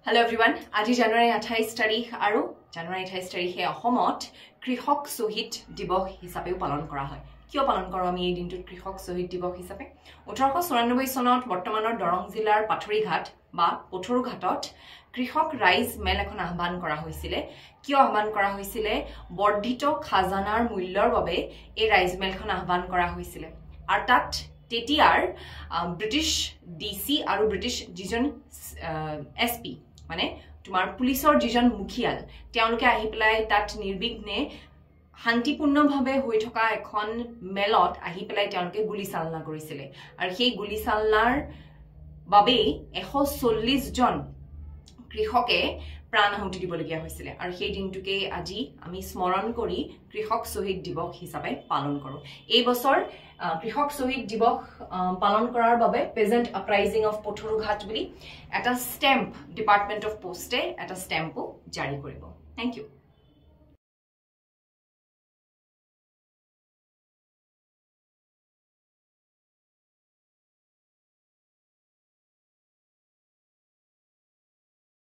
Hello everyone. আজি January 28 তাৰিখ আৰু January 28 তাৰিখে অসমত কৃষক শহীদ দিৱস হিচাপে পালন কৰা হয়। কিয় পালন কৰোঁ আমি এই দিনটোত কৃষক শহীদ দিৱস হিচাপে? 1894 চনত বৰ্তমানৰ দৰং জিলাৰ পাথৰিঘাট বা পথৰুঘাটত কৃষক ৰাইজ মেল এখন আহ্বান কৰা হৈছিল। কিয় আহ্বান কৰা হৈছিল? বৰ্ধিত খাজানাৰ মূল্যৰ বাবে এই ৰাইজ মেলখন আহ্বান কৰা হৈছিল। আৰু তাত তেতিয়াৰ ব্ৰিটিছ ডিসি আৰু ব্ৰিটিছ যিজন এসপি মানে তোমাৰ পুলিচৰ যিজন মুখিয়াল তেওঁলোকে আহি পেলাই তাত নিৰ্বিঘ্নে শান্তিপূৰ্ণভাৱে হৈ থকা এখন মেলত আহি পেলাই তেওঁলোকে গুলিচালনা কৰিছিল আৰু সেই গুলিচালনাৰ বাবে 140 জন কৃষকে প্ৰাণ আহুতি দিবলগীয়া হৈছিল আৰু সেই দিনটোকে আজি আমি স্মৰণ কৰি কৃষক শহীদ দিৱস হিচাপে পালন কৰোঁ। এই বছৰ কৃষক শহীদ দিৱস পালন কৰাৰ বাবে পেজেন্ট আপৰাইজিং অফ পথৰুঘাট বুলি এটা ষ্টেম্প ডিপাৰ্টমেন্ট অফ পোষ্টে এটা ষ্টেম্পো জাৰি কৰিব। Thank U.